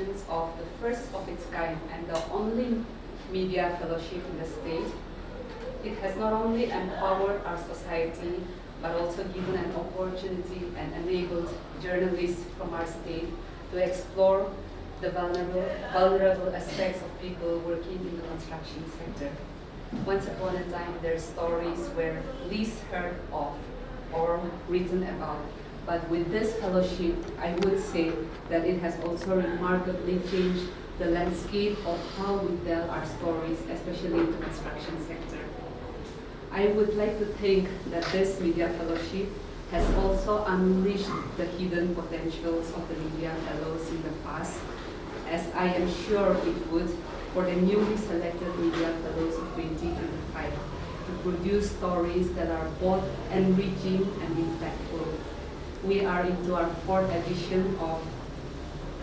editions of the first of its kind and the only media fellowship in the state. It has not only empowered our society, but also given an opportunity and enabled journalists from our state to explore the vulnerable aspects of people working in the construction sector. Once upon a time, their stories were least heard of or written about. But with this fellowship, I would say that it has also remarkably changed the landscape of how we tell our stories, especially in the construction sector. I would like to think that this media fellowship has also unleashed the hidden potentials of the media fellows in the past, as I am sure it would for the newly selected media fellows of 2025 to produce stories that are both enriching and impactful. We are into our 4th edition of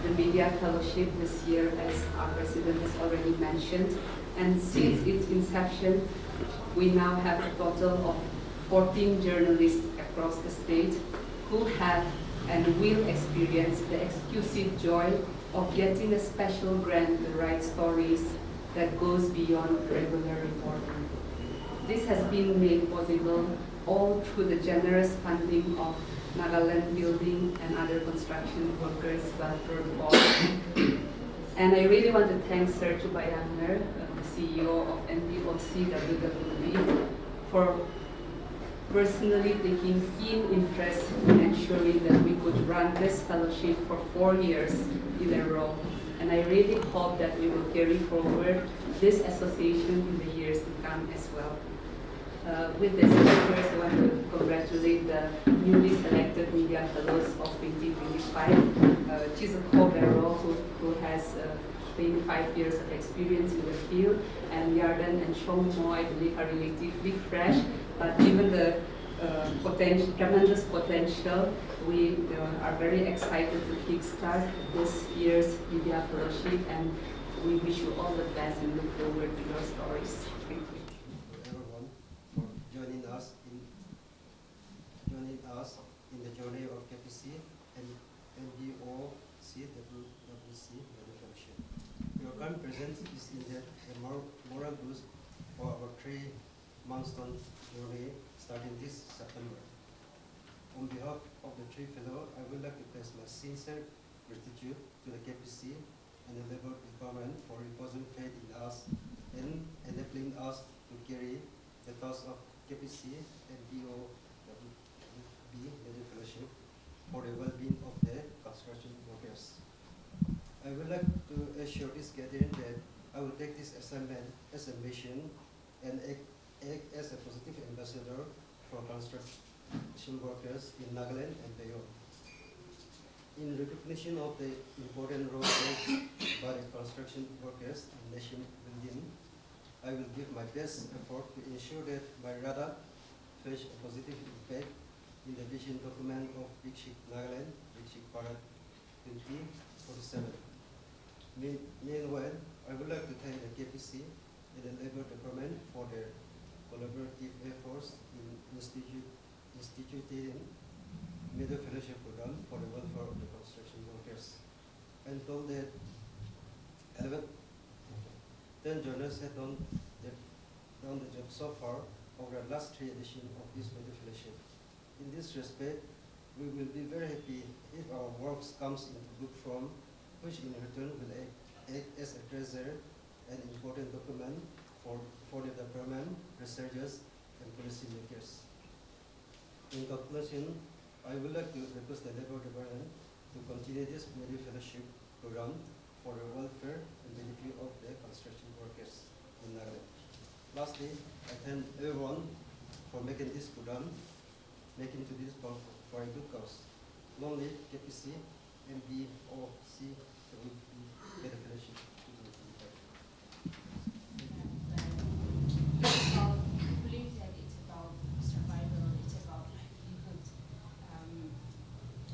the Media Fellowship this year, as our president has already mentioned. And since its inception, we now have a total of 14 journalists across the state who have and will experience the exclusive joy of getting a special grant to write stories that goes beyond regular reporting. This has been made possible all through the generous funding of Nagaland Building and other construction workers welfare board. And I really want to thank Sir Chubayanger, the CEO of NBOCWWB, for personally taking keen interest in ensuring that we could run this fellowship for 4 years in a row. And I really hope that we will carry forward this association in the years to come as well. With this, first I want to congratulate the newly selected media fellows of 2025, Chizokho, Vero, who has 25 years of experience in the field, and Yarden and Shogmo, I believe, are relatively fresh, but given the tremendous potential, we are very excited to kickstart this year's media fellowship, and we wish you all the best and look forward to your stories. Thank you. Everyone for joining us in the journey of KPC and NBOCWWB fellowship. Your current presence is in the moral boost for our 3 milestone journey starting this September. On behalf of the 3 fellows, I would like to express my sincere gratitude to the KPC and the Labour Department for reposing faith in us and enabling us to carry the task of KPC and NBOCWWB fellowship for the well-being of the construction workers. I would like to assure this gathering that I will take this assignment as a mission and act as a positive ambassador for construction workers in Nagaland and beyond. In recognition of the important role played by the construction workers in nation building, I will give my best effort to ensure that my radar fetch a positive impact in the vision document of Vikshik Nagaland, Vikshik Bharat 2047. Meanwhile, I would like to thank the KPC and the Labour Department for their collaborative efforts in instituting media fellowship program for the welfare of the construction workers. I'm told that 10 journalists have done the job so far over the last 3 editions of this media fellowship. In this respect, we will be very happy if our work comes into book form, which in return will act as a treasure and important document for the department, researchers, and policy makers. In conclusion, I would like to request the Labour Department to continue this media fellowship program for the welfare and benefit of the construction workers in Nagaland. Lastly, I thank everyone for making this program, making to this for a good cause. Long live KPC, NBOCWWB media fellowship 2025. I believe that it's about survival, it's about livelihood,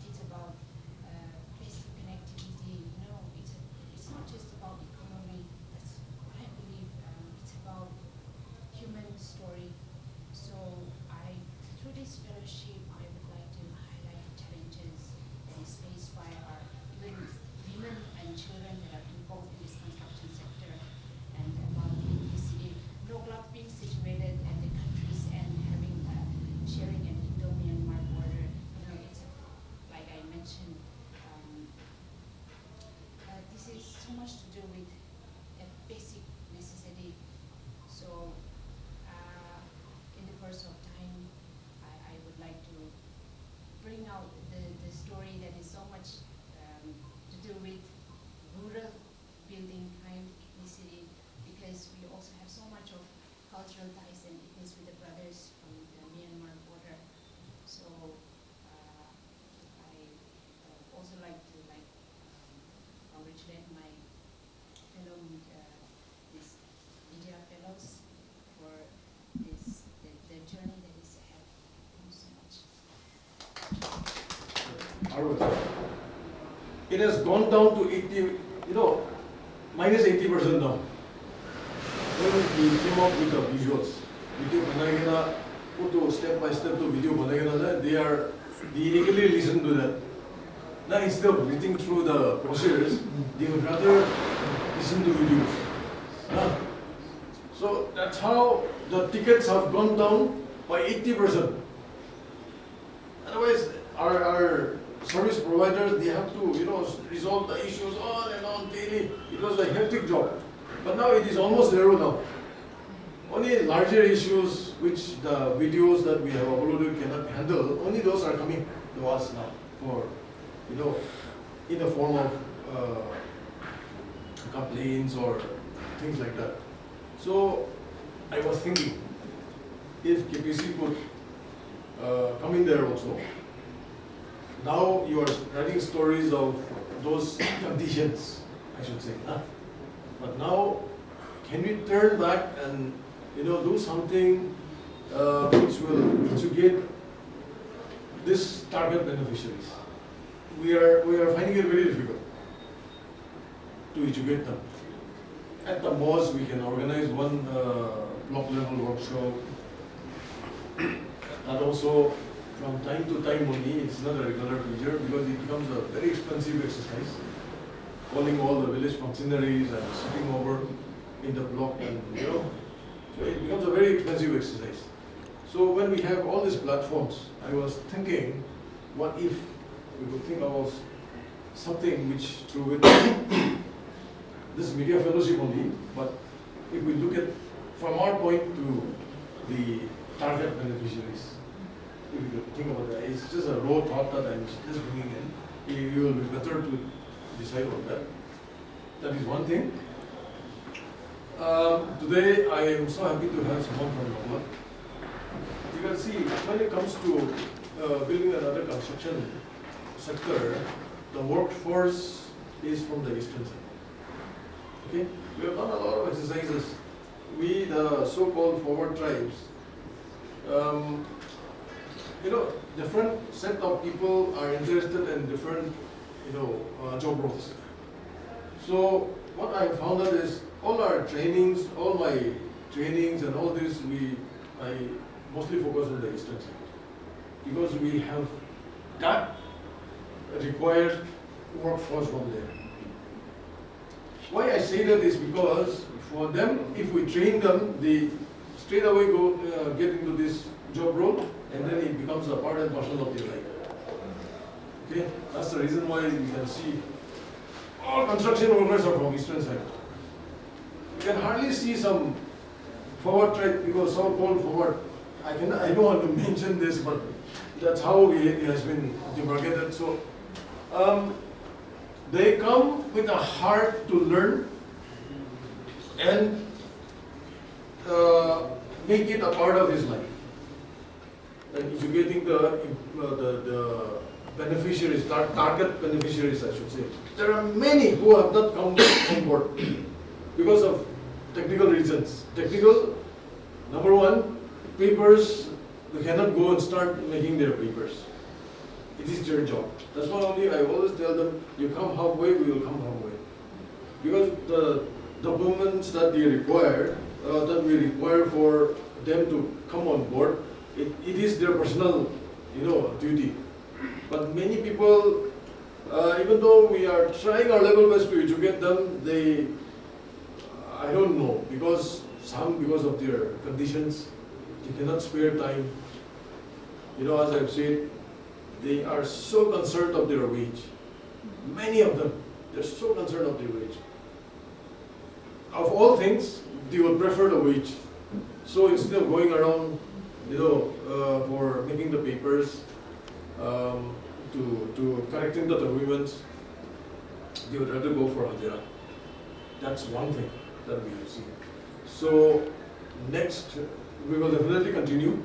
it's about basic connectivity. You know, it's not just about economy. That's what I believe. It's about human story. So through this fellowship, I would like to highlight challenges that is faced by our even women so much to do with a basic necessity. So in the course of time, I would like to bring out the story that is so much to do with rural building kind ethnicity, because we also have so much of cultural ties and ethnics with the brothers from the Myanmar border. So I also like to congratulate my fellow these media fellows for this the journey that is ahead. Thank you so much. It has gone down to 80, minus 80% now. When we came up with the visuals, video banagena, photo step by step to video banagena, they eagerly listen to that. Now instead of reading through the brochures, they would rather listen to videos. So that's how the tickets have gone down by 80%. Otherwise, our service providers, they have to resolve the issues on and on daily. It was a hectic job. But now it is almost zero now. Only larger issues which the videos that we have uploaded cannot handle, only those are coming to us now for, in the form of complaints or things like that. So I was thinking, if KPC could come in there also. Now you are writing stories of those conditions, I should say. But now, can we turn back and do something which will educate this target beneficiaries? We are finding it very difficult to educate them. At the most, we can organize one block level workshop. And also, from time to time only, it's not a regular feature because it becomes a very expensive exercise. Calling all the village functionaries and sitting over in the block, and so it becomes a very expensive exercise. So when we have all these platforms, I was thinking, what if we could think about something which through this media fellowship only, but if we look at from our point to the target beneficiaries, if you could think about that, it's just a raw thought that I'm just bringing in. You will be better to decide on that. That is one thing. Today I am so happy to have someone from Noklak. You can see when it comes to building another construction sector, the workforce is from the eastern side. Okay, we have done a lot of exercises. We, the so-called forward tribes, different set of people are interested in different, job roles. So what I found out is all our trainings, all my trainings and all this, I mostly focus on the eastern side because we have that required workforce from there. Why I say that is because for them, if we train them, they straight away get into this job role, and then it becomes a part and parcel of their life. Okay, that's the reason why you can see all construction workers are from eastern side. You can hardly see some forward tribe, because so-called forward. I don't want to mention this, but that's how it has been demarcated. So they come with a heart to learn and make it a part of his life. And educating the beneficiaries, target beneficiaries, I should say. There are many who have not come on board because of technical reasons. Technical, number one, papers, they cannot go and start making their papers. It is their job. That's why only I always tell them, you come halfway, we will come halfway. Because the documents that they require, that we require for them to come on board, it is their personal, duty. But many people, even though we are trying our level best to educate them, I don't know, because of their conditions, they cannot spare time. As I've said, they are so concerned of their wage. Many of them, they're so concerned of their wage. of all things, they would prefer the wage. So instead of going around, for making the papers, to correcting the documents, they would rather go for Hajira. That's one thing that we have seen. So next, we will definitely continue.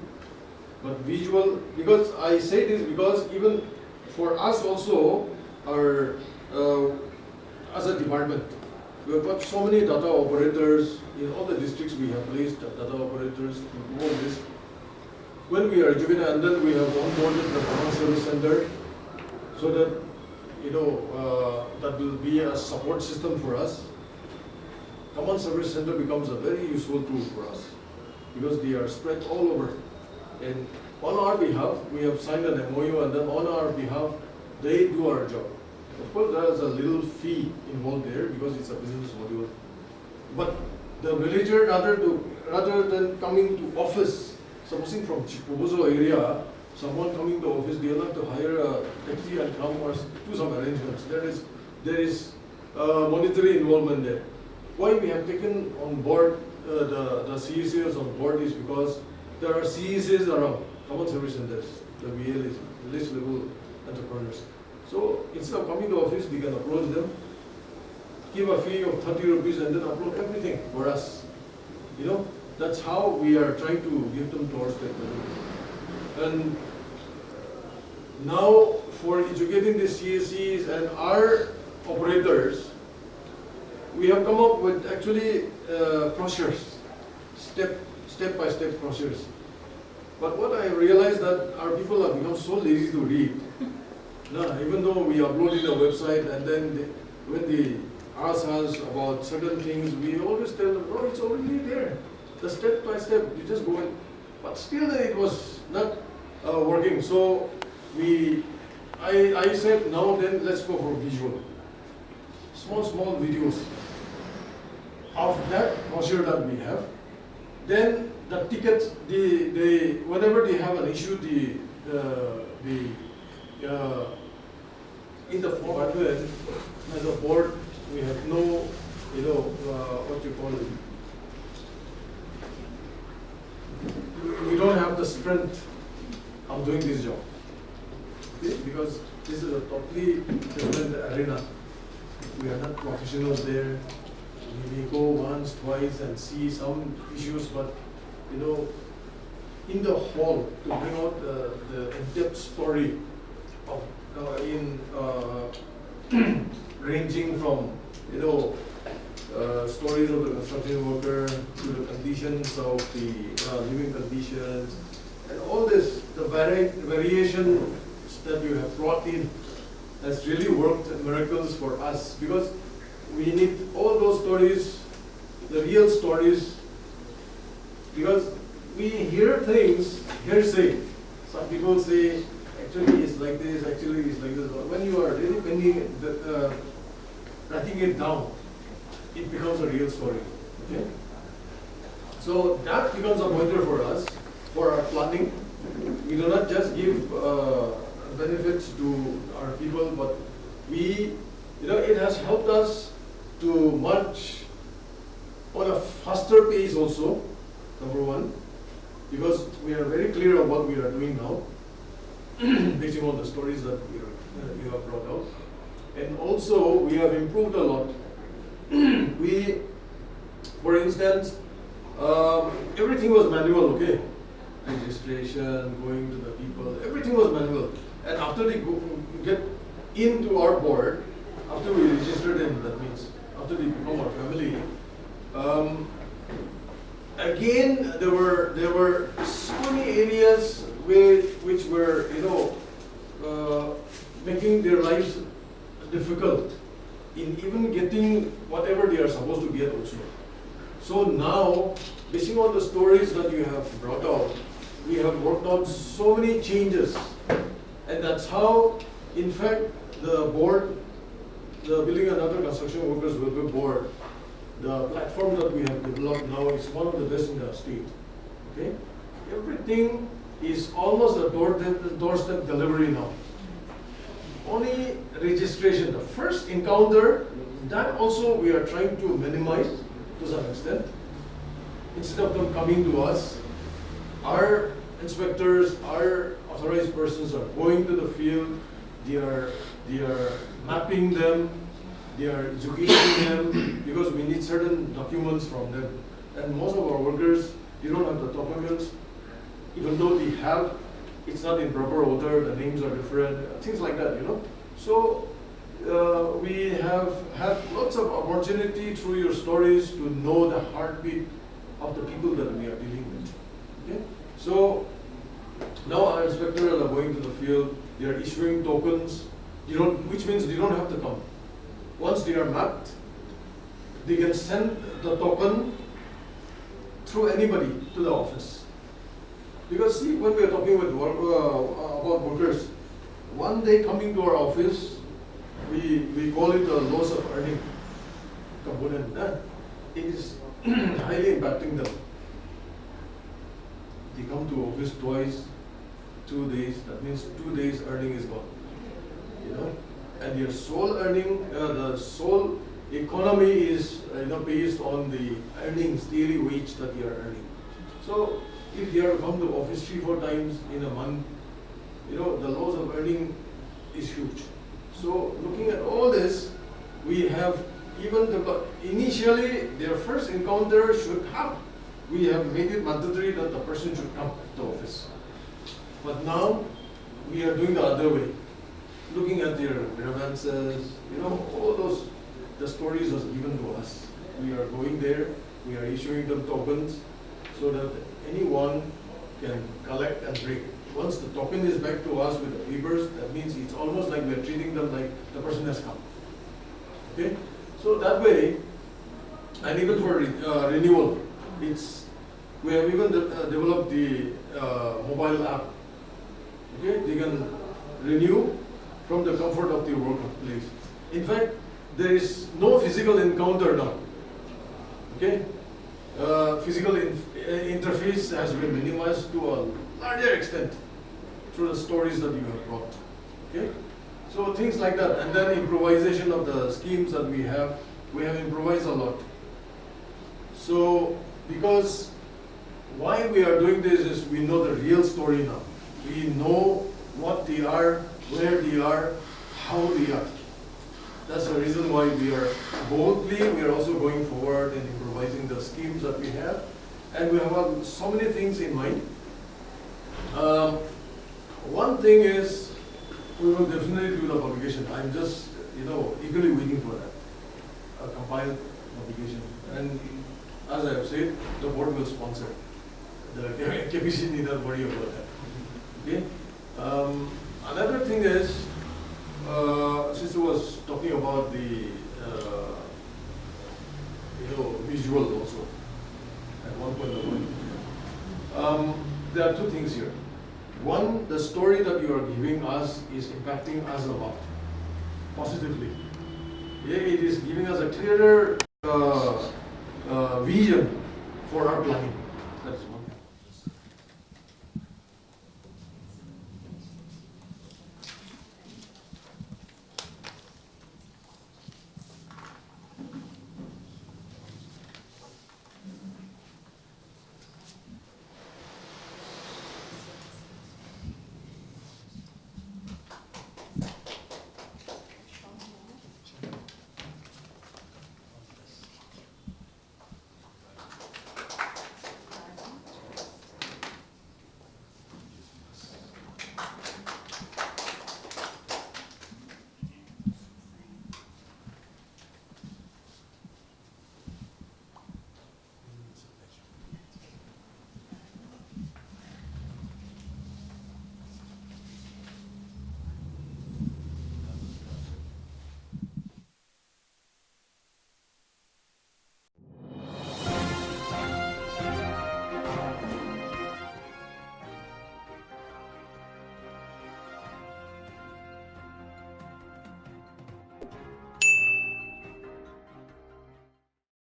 But visual, because I say this because even for us also, our as a department, we have got so many data operators in all the districts. We have placed data operators to do all this. When we are juvenile, and then we have onboarded the common service center, so that that will be a support system for us. Common service center becomes a very useful tool for us because they are spread all over. And on our behalf, we have signed an MOU, and then on our behalf, they do our job. Of course, there is a little fee involved there because it's a business module. But the villager, rather than coming to office, supposing from Chizokho area, someone coming to office, they will have to hire a taxi and come or do some arrangements. There is monetary involvement there. Why we have taken on board the CSAs on board is because there are CSAs around, common service centers, the VLAs, village level entrepreneurs. So instead of coming to office, we can approach them, give a fee of 30 rupees and then upload everything for us. That's how we are trying to give them towards that. And now for educating the CSCs and our operators, we have come up with actually brochures, step-by-step brochures. But what I realized that our people have become so lazy to read. Even though we upload in the website, and then when they ask us about certain things, we always tell them, "Oh, it's already there. The step-by-step, you just go in." But still, it was not working. So I said, now then, let's go for visual. Small videos of that brochure that we have. Then the tickets, whenever they have an issue, in the department, as a board, we have no, what you call it. We don't have the strength of doing this job. Okay? Because this is a totally different arena. We are not professionals there. We may go once, twice and see some issues, but in the hall to bring out the in-depth story of ranging from stories of the construction worker to the conditions of the living conditions and all this, the variation that you have brought in has really worked miracles for us because we need all those stories, the real stories, because we hear things, hearsay. Some people say, actually it's like this, actually it's like this. But when you are really writing it down, it becomes a real story. Okay? So that becomes a pointer for us, for our planning. We do not just give benefits to our people, but it has helped us to march on a faster pace also, number one, because we are very clear of what we are doing now, based on the stories that you have brought out. And also, we have improved a lot. For instance, everything was manual, okay? Registration, going to the people, everything was manual. And after they get into our board, after we register them, that means after they become our family, again there were so many areas which were making their lives difficult in even getting whatever they are supposed to get also. So now, based on the stories that you have brought out, we have worked out so many changes, and that's how, in fact, the board, the Building and Other Construction Workers Welfare Board, the platform that we have developed now is one of the best in the state. Okay, everything is almost a doorstep delivery now. Only registration, the first encounter, that also we are trying to minimize to some extent. Instead of them coming to us, our inspectors, our authorized persons are going to the field, they are mapping them, they are educating them, because we need certain documents from them. And most of our workers, they don't have the documents, even though they have, it's not in proper order, the names are different, things like that, you know. So we have had lots of opportunity through your stories to know the heartbeat of the people that we are dealing with. Okay? So now our inspectors are going to the field, they are issuing tokens, which means they don't have to come. Once they are mapped, they can send the token through anybody to the office. Because see, when we are talking with about workers, one day coming to our office, we call it a loss of earning component. It is highly impacting them. They come to office twice, 2 days, that means 2 days earning is gone. You know? And your sole earning, the sole economy is based on the earnings, daily wage that you are earning. So if you have to come to office 3-4 times in a month, the loss of earning is huge. So looking at all this, we have initially their first encounter should have. We have made it mandatory that the person should come to office. But now we are doing the other way. Looking at their grievances, all those, the stories was given to us. We are going there, we are issuing them tokens so that anyone can collect and bring. Once the token is back to us with the papers, that means it's almost like we are treating them like the person has come. Okay? So that way, and even for renewal, we have even developed the mobile app. Okay? They can renew from the comfort of the workplace. In fact, there is no physical encounter now. Okay? Physical interface has been minimized to a larger extent through the stories that you have brought. Okay? So things like that, and then improvisation of the schemes that we have improvised a lot. So because why we are doing this is we know the real story now. We know what they are, where they are, how they are. That's the reason why we are also going forward in improvising the schemes that we have. And we have so many things in mind. One thing is, we will definitely do the publication. I'm just, eagerly waiting for that. A compiled publication. And as I have said, the board will sponsor. The KPC need not worry about that. Okay? Another thing is, since I was talking about the visual also at one point of time. There are two things here. One, the story that you are giving us is impacting us a lot, positively. Yeah, it is giving us a clearer vision for our planning.